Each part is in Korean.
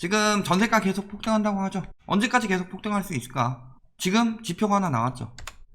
지금 전세가 계속 폭등한다고 하죠. 언제까지 계속 폭등할 수 있을까? 지금 지표가 하나 나왔죠.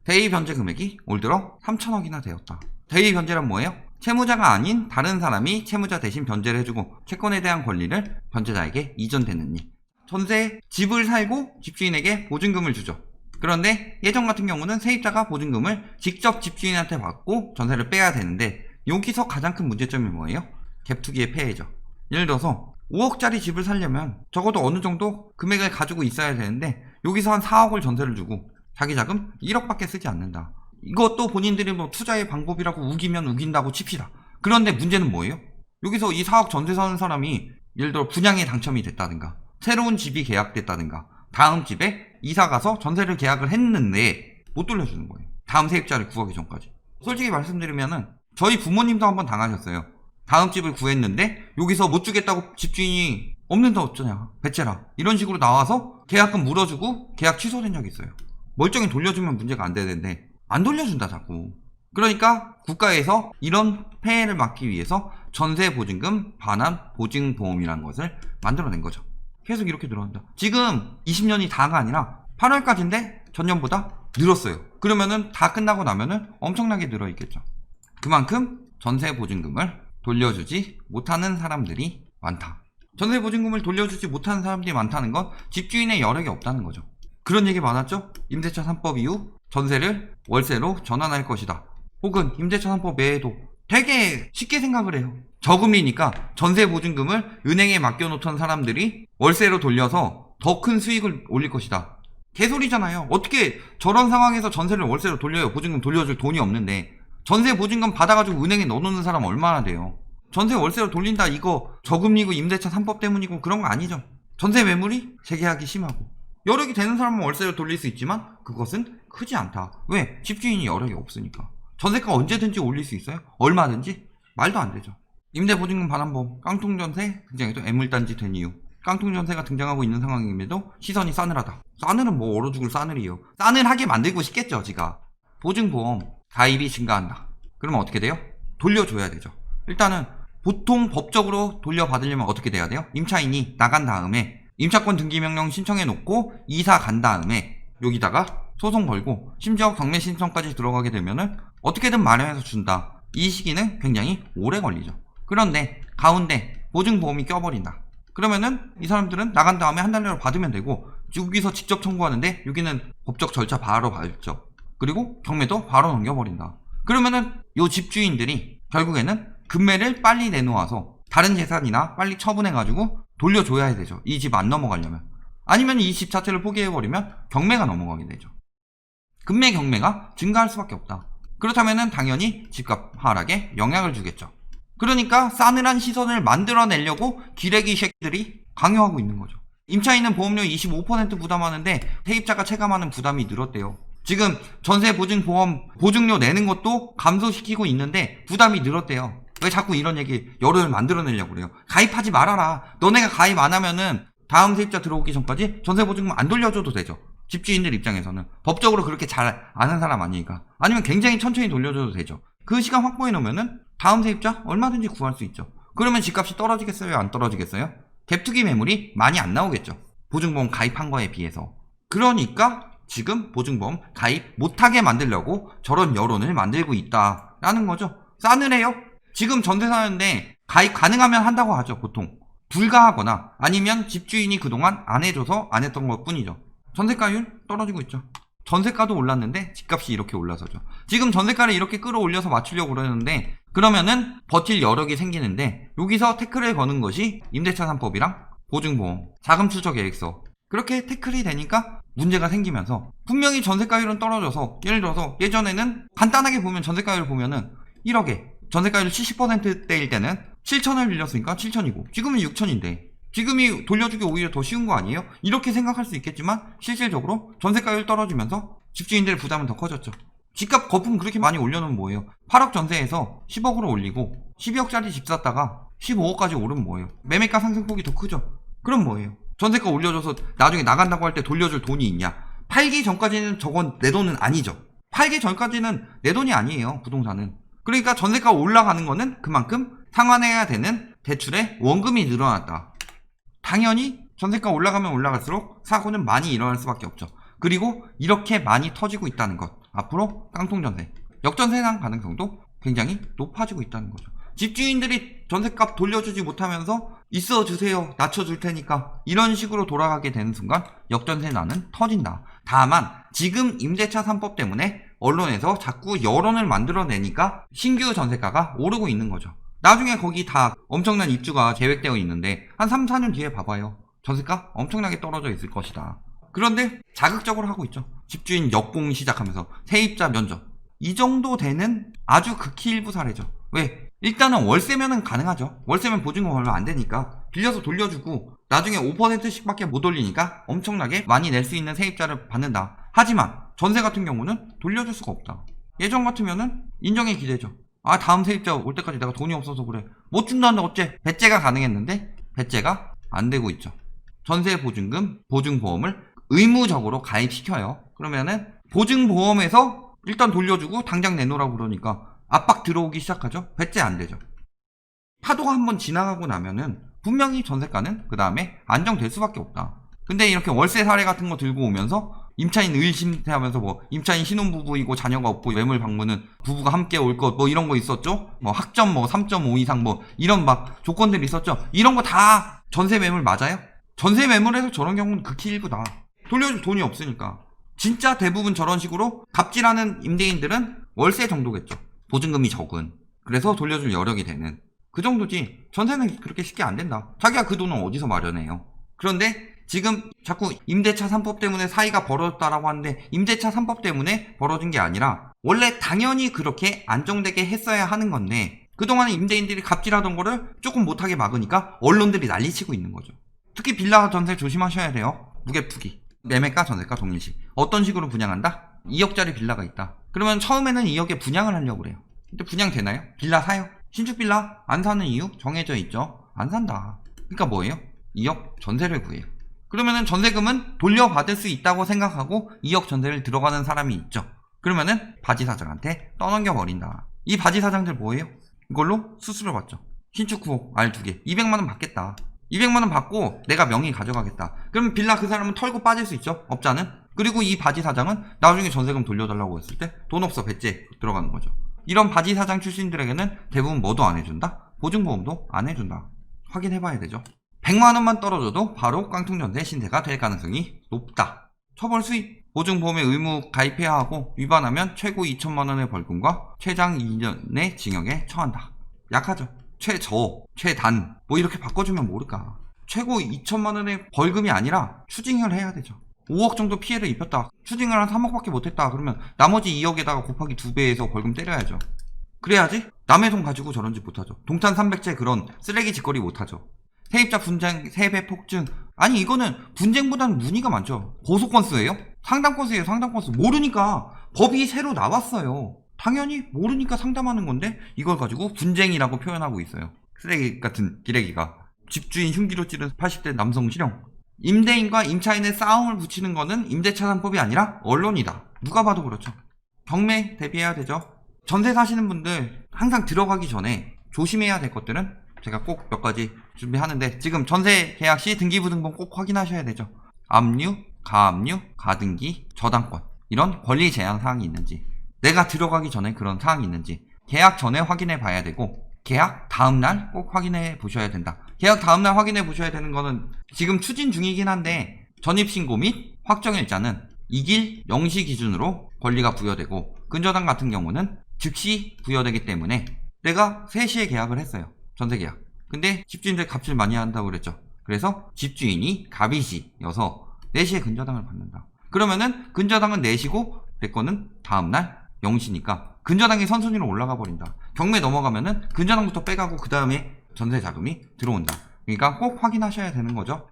대위 변제 금액이 올 들어 3천억이나 되었다. 대위 변제란 뭐예요? 채무자가 아닌 다른 사람이 채무자 대신 변제를 해주고 채권에 대한 권리를 변제자에게 이전되는 일. 전세 집을 살고 집주인에게 보증금을 주죠. 그런데 예전 같은 경우는 세입자가 보증금을 직접 집주인한테 받고 전세를 빼야 되는데 여기서 가장 큰 문제점이 뭐예요? 갭투기의 폐해죠. 예를 들어서 5억짜리 집을 살려면 적어도 어느 정도 금액을 가지고 있어야 되는데 여기서 한 4억을 전세를 주고 자기 자금 1억밖에 쓰지 않는다. 이것도 본인들이 뭐 투자의 방법이라고 우기면 우긴다고 칩시다. 그런데 문제는 뭐예요? 여기서 이 4억 전세 사는 사람이 예를 들어 분양에 당첨이 됐다든가 새로운 집이 계약됐다든가 다음 집에 이사가서 전세를 계약을 했는데 못 돌려주는 거예요. 다음 세입자를 구하기 전까지. 솔직히 말씀드리면은 저희 부모님도 한번 당하셨어요. 다음 집을 구했는데 여기서 못 주겠다고 집주인이 없는데 어쩌냐 배째라 이런 식으로 나와서 계약금 물어주고 계약 취소된 적이 있어요. 멀쩡히 돌려주면 문제가 안 되는데 안 돌려준다 자꾸. 그러니까 국가에서 이런 폐해를 막기 위해서 전세보증금 반환 보증보험이라는 것을 만들어낸 거죠. 계속 이렇게 늘어난다. 지금 20년이 다가 아니라 8월까지인데 전년보다 늘었어요. 그러면은 다 끝나고 나면은 엄청나게 늘어있겠죠. 그만큼 전세보증금을 돌려주지 못하는 사람들이 많다. 전세보증금을 돌려주지 못하는 사람들이 많다는 건 집주인의 여력이 없다는 거죠. 그런 얘기 많았죠? 임대차 3법 이후 전세를 월세로 전환할 것이다. 혹은 임대차 3법 외에도 되게 쉽게 생각을 해요. 저금리니까 전세보증금을 은행에 맡겨놓던 사람들이 월세로 돌려서 더 큰 수익을 올릴 것이다. 개소리잖아요. 어떻게 저런 상황에서 전세를 월세로 돌려요? 보증금 돌려줄 돈이 없는데. 전세 보증금 받아가지고 은행에 넣어놓는 사람 얼마나 돼요? 전세 월세로 돌린다 이거 저금리고 임대차 3법 때문이고 그런 거 아니죠. 전세 매물이 재계약이 심하고 여력이 되는 사람은 월세로 돌릴 수 있지만 그것은 크지 않다. 왜? 집주인이 여력이 없으니까. 전세가 언제든지 올릴 수 있어요? 얼마든지? 말도 안 되죠. 임대보증금 반환보험 깡통전세 등장해도 애물단지 된 이유. 깡통전세가 등장하고 있는 상황임에도 시선이 싸늘하다. 싸늘은 뭐 얼어 죽을 싸늘이요. 싸늘하게 만들고 싶겠죠 지가. 보증보험 가입이 증가한다. 그러면 어떻게 돼요? 돌려줘야 되죠. 일단은 보통 법적으로 돌려받으려면 어떻게 돼야 돼요? 임차인이 나간 다음에 임차권 등기명령 신청해 놓고 이사 간 다음에 여기다가 소송 걸고 심지어 경매 신청까지 들어가게 되면은 어떻게든 마련해서 준다. 이 시기는 굉장히 오래 걸리죠. 그런데 가운데 보증보험이 껴버린다. 그러면은 이 사람들은 나간 다음에 한 달 내로 받으면 되고 여기서 직접 청구하는데 여기는 법적 절차 바로 밟죠. 그리고 경매도 바로 넘겨버린다. 그러면은 요 집주인들이 결국에는 금매를 빨리 내놓아서 다른 재산이나 빨리 처분해가지고 돌려줘야 되죠. 이 집 안 넘어가려면. 아니면 이 집 자체를 포기해버리면 경매가 넘어가게 되죠. 금매 경매가 증가할 수밖에 없다. 그렇다면은 당연히 집값 하락에 영향을 주겠죠. 그러니까 싸늘한 시선을 만들어내려고 기레기 새끼들이 강요하고 있는 거죠. 임차인은 보험료 25% 부담하는데 세입자가 체감하는 부담이 늘었대요. 지금 전세보증보험 보증료 내는 것도 감소시키고 있는데 부담이 늘었대요. 왜 자꾸 이런 얘기 여론을 만들어내려고 그래요? 가입하지 말아라. 너네가 가입 안 하면은 다음 세입자 들어오기 전까지 전세보증금 안 돌려줘도 되죠. 집주인들 입장에서는 법적으로 그렇게 잘 아는 사람 아니니까. 아니면 굉장히 천천히 돌려줘도 되죠. 그 시간 확보해 놓으면은 다음 세입자 얼마든지 구할 수 있죠. 그러면 집값이 떨어지겠어요? 안 떨어지겠어요? 갭투기 매물이 많이 안 나오겠죠. 보증보험 가입한 거에 비해서. 그러니까 지금 보증보험 가입 못하게 만들려고 저런 여론을 만들고 있다라는 거죠. 싸늘해요? 지금 전세 사는데 가입 가능하면 한다고 하죠. 보통 불가하거나 아니면 집주인이 그동안 안 해줘서 안 했던 것 뿐이죠. 전세가율 떨어지고 있죠. 전세가도 올랐는데 집값이 이렇게 올라서죠. 지금 전세가를 이렇게 끌어올려서 맞추려고 그러는데 그러면은 버틸 여력이 생기는데 여기서 태클을 거는 것이 임대차 3법이랑 보증보험, 자금추적계획서 그렇게 태클이 되니까 문제가 생기면서 분명히 전세가율은 떨어져서 예를 들어서 예전에는 간단하게 보면 전세가율 보면은 1억에 전세가율 70%대일 때는 7천을 빌렸으니까 7천이고 지금은 6천인데 지금이 돌려주기 오히려 더 쉬운 거 아니에요? 이렇게 생각할 수 있겠지만 실질적으로 전세가율 떨어지면서 집주인들의 부담은 더 커졌죠. 집값 거품 그렇게 많이 올려놓으면 뭐예요? 8억 전세에서 10억으로 올리고 12억짜리 집 샀다가 15억까지 오르면 뭐예요? 매매가 상승폭이 더 크죠. 그럼 뭐예요? 전세가 올려줘서 나중에 나간다고 할 때 돌려줄 돈이 있냐? 팔기 전까지는 저건 내 돈은 아니죠. 팔기 전까지는 내 돈이 아니에요. 부동산은. 그러니까 전세가 올라가는 거는 그만큼 상환해야 되는 대출의 원금이 늘어났다. 당연히 전세가 올라가면 올라갈수록 사고는 많이 일어날 수밖에 없죠. 그리고 이렇게 많이 터지고 있다는 것, 앞으로 깡통전세, 역전세 난 가능성도 굉장히 높아지고 있다는 거죠. 집주인들이 전세값 돌려주지 못하면서 있어주세요, 낮춰줄 테니까 이런 식으로 돌아가게 되는 순간 역전세 난은 터진다. 다만 지금 임대차 3법 때문에 언론에서 자꾸 여론을 만들어내니까 신규 전세가가 오르고 있는 거죠. 나중에 거기 다 엄청난 입주가 계획되어 있는데 한 3, 4년 뒤에 봐봐요. 전세가 엄청나게 떨어져 있을 것이다. 그런데 자극적으로 하고 있죠. 집주인 역봉 시작하면서 세입자 면접. 이 정도 되는 아주 극히 일부 사례죠. 왜? 일단은 월세면은 가능하죠. 월세면 보증금 얼마 안 되니까 빌려서 돌려주고 나중에 5%씩 밖에 못 올리니까 엄청나게 많이 낼 수 있는 세입자를 받는다. 하지만 전세 같은 경우는 돌려줄 수가 없다. 예전 같으면은 인정의 기대죠. 아, 다음 세입자 올 때까지 내가 돈이 없어서 그래. 못 준다는데 어째? 배째가 가능했는데 배째가 안 되고 있죠. 전세 보증금, 보증보험을 의무적으로 가입시켜요. 그러면은 보증보험에서 일단 돌려주고 당장 내놓으라고 그러니까 압박 들어오기 시작하죠. 배째 안 되죠. 파도가 한번 지나가고 나면은 분명히 전세가는 그 다음에 안정될 수밖에 없다. 근데 이렇게 월세 사례 같은 거 들고 오면서 임차인 의심하면서 뭐 임차인 신혼부부이고 자녀가 없고 매물 방문은 부부가 함께 올 것 뭐 이런 거 있었죠. 뭐 학점 뭐 3.5 이상 뭐 이런 막 조건들이 있었죠. 이런 거 다 전세 매물 맞아요? 전세 매물에서 저런 경우는 극히 일부다. 돌려줄 돈이 없으니까. 진짜 대부분 저런 식으로 갑질하는 임대인들은 월세 정도겠죠. 보증금이 적은. 그래서 돌려줄 여력이 되는. 그 정도지. 전세는 그렇게 쉽게 안 된다. 자기가 그 돈은 어디서 마련해요. 그런데 지금 자꾸 임대차 3법 때문에 사이가 벌어졌다라고 하는데 임대차 3법 때문에 벌어진 게 아니라 원래 당연히 그렇게 안정되게 했어야 하는 건데 그동안 임대인들이 갑질하던 거를 조금 못하게 막으니까 언론들이 난리치고 있는 거죠. 특히 빌라 전세 조심하셔야 돼요. 무게푸기. 매매가 전세가 동일시. 어떤 식으로 분양한다? 2억짜리 빌라가 있다. 그러면 처음에는 2억에 분양을 하려고 그래요. 근데 분양 되나요? 빌라 사요? 신축 빌라 안 사는 이유 정해져 있죠. 안 산다. 그러니까 뭐예요? 2억 전세를 구해요. 그러면은 전세금은 돌려받을 수 있다고 생각하고 2억 전세를 들어가는 사람이 있죠. 그러면은 바지사장한테 떠넘겨 버린다. 이 바지사장들 뭐예요? 이걸로 수수료 받죠. 신축 9억 알 2개 200만원 받겠다. 200만원 받고 내가 명의 가져가겠다. 그럼 빌라 그 사람은 털고 빠질 수 있죠. 업자는. 그리고 이 바지사장은 나중에 전세금 돌려달라고 했을 때 돈 없어 배째 들어가는 거죠. 이런 바지사장 출신들에게는 대부분 뭐도 안 해준다? 보증보험도 안 해준다. 확인해봐야 되죠. 100만원만 떨어져도 바로 깡통전세 신세가 될 가능성이 높다. 처벌 수입. 보증보험에 의무 가입해야 하고 위반하면 최고 2천만원의 벌금과 최장 2년의 징역에 처한다. 약하죠. 최저, 최단 뭐 이렇게 바꿔주면 모를까. 최고 2천만원의 벌금이 아니라 추징을 해야 되죠. 5억 정도 피해를 입혔다. 추징을 한 3억밖에 못했다. 그러면 나머지 2억에다가 곱하기 2배에서 벌금 때려야죠. 그래야지 남의 돈 가지고 저런 짓 못하죠. 동탄 300제 그런 쓰레기 짓거리 못하죠. 세입자 분쟁, 세배 폭증. 아니 이거는 분쟁보다는 문의가 많죠. 고소건수예요? 상담건수예요. 상담건수. 모르니까 법이 새로 나왔어요. 당연히 모르니까 상담하는 건데 이걸 가지고 분쟁이라고 표현하고 있어요. 쓰레기 같은 기레기가. 집주인 흉기로 찌른 80대 남성 실형. 임대인과 임차인의 싸움을 붙이는 거는 임대차 3법이 아니라 언론이다. 누가 봐도 그렇죠. 경매 대비해야 되죠. 전세 사시는 분들 항상 들어가기 전에 조심해야 될 것들은 제가 꼭 몇 가지 준비하는데 지금 전세 계약 시 등기부등본 꼭 확인하셔야 되죠. 압류, 가압류, 가등기, 저당권 이런 권리 제한 사항이 있는지 내가 들어가기 전에 그런 사항이 있는지 계약 전에 확인해 봐야 되고 계약 다음날 꼭 확인해 보셔야 된다. 계약 다음날 확인해 보셔야 되는 거는 지금 추진 중이긴 한데 전입신고 및 확정일자는 이길 0시 기준으로 권리가 부여되고 근저당 같은 경우는 즉시 부여되기 때문에 내가 3시에 계약을 했어요. 전세계약. 근데 집주인들 갑질 많이 한다고 그랬죠. 그래서 집주인이 갑이시여서 4시에 근저당을 받는다. 그러면은 근저당은 내시고 내 거는 다음날 0시니까 근저당이 선순위로 올라가 버린다. 경매 넘어가면은 근저당부터 빼가고 그 다음에 전세 자금이 들어온다. 그러니까 꼭 확인하셔야 되는 거죠.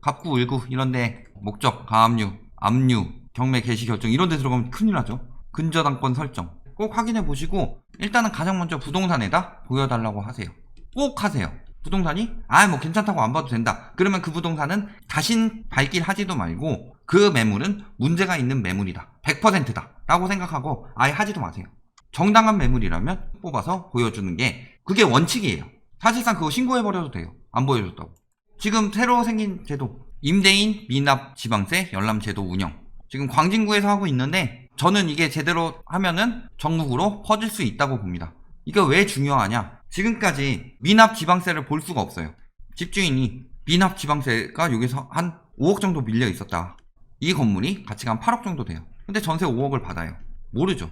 갑구, 을구 이런데 목적, 가압류, 압류, 경매 개시 결정 이런데 들어가면 큰일 나죠. 근저당권 설정 꼭 확인해 보시고 일단은 가장 먼저 부동산에다 보여달라고 하세요. 꼭 하세요. 부동산이 뭐 괜찮다고 안 봐도 된다. 그러면 그 부동산은 자신 발길 하지도 말고 그 매물은 문제가 있는 매물이다. 100%다. 라고 생각하고 아예 하지도 마세요. 정당한 매물이라면 뽑아서 보여주는 게 그게 원칙이에요. 사실상 그거 신고해버려도 돼요. 안 보여줬다고. 지금 새로 생긴 제도, 임대인 미납 지방세 열람 제도 운영. 지금 광진구에서 하고 있는데 저는 이게 제대로 하면은 전국으로 퍼질 수 있다고 봅니다. 이게 왜 중요하냐? 지금까지 미납 지방세를 볼 수가 없어요. 집주인이 미납 지방세가 여기서 한 5억 정도 밀려 있었다. 이 건물이 가치가 한 8억 정도 돼요. 근데 전세 5억을 받아요. 모르죠.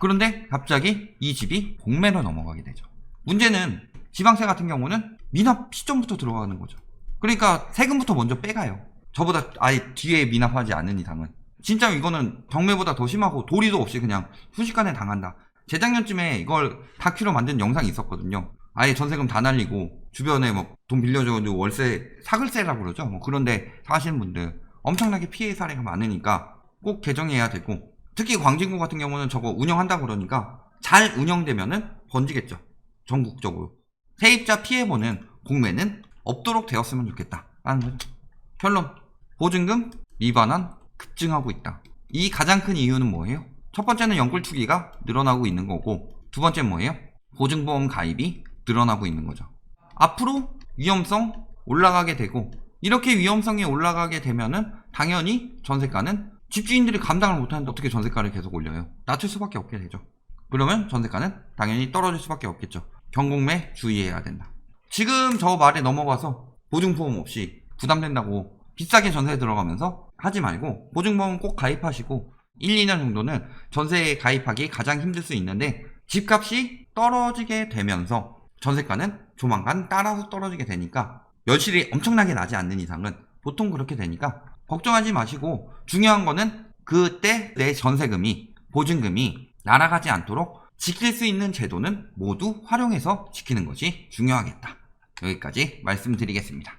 그런데 갑자기 이 집이 공매로 넘어가게 되죠. 문제는 지방세 같은 경우는 미납 시점부터 들어가는 거죠. 그러니까 세금부터 먼저 빼가요. 저보다 아예 뒤에 미납하지 않는 이상은. 진짜 이거는 경매보다 더 심하고 도리도 없이 그냥 순식간에 당한다. 재작년쯤에 이걸 다큐로 만든 영상이 있었거든요. 아예 전세금 다 날리고 주변에 뭐 돈 빌려줘가지고 월세 사글세라고 그러죠. 뭐 그런데 사시는 분들 엄청나게 피해 사례가 많으니까 꼭 개정해야 되고, 특히 광진구 같은 경우는 저거 운영한다 그러니까 잘 운영되면은 번지겠죠. 전국적으로. 세입자 피해보는 공매는 없도록 되었으면 좋겠다 라는 거죠. 결론, 보증금 미반환 급증하고 있다. 이 가장 큰 이유는 뭐예요? 첫 번째는 연골 투기가 늘어나고 있는 거고, 두 번째는 뭐예요? 보증보험 가입이 늘어나고 있는 거죠. 앞으로 위험성 올라가게 되고, 이렇게 위험성이 올라가게 되면은 당연히 전세가는 집주인들이 감당을 못하는데 어떻게 전세가를 계속 올려요? 낮출 수밖에 없게 되죠. 그러면 전세가는 당연히 떨어질 수밖에 없겠죠. 경공매 주의해야 된다. 지금 저 말에 넘어가서 보증보험 없이 부담된다고 비싸게 전세에 들어가면서 하지 말고 보증보험 꼭 가입하시고 1, 2년 정도는 전세에 가입하기 가장 힘들 수 있는데, 집값이 떨어지게 되면서 전세가는 조만간 따라서 떨어지게 되니까, 열실이 엄청나게 나지 않는 이상은 보통 그렇게 되니까 걱정하지 마시고, 중요한 거는 그때 내 전세금이, 보증금이 날아가지 않도록 지킬 수 있는 제도는 모두 활용해서 지키는 것이 중요하겠다. 여기까지 말씀드리겠습니다.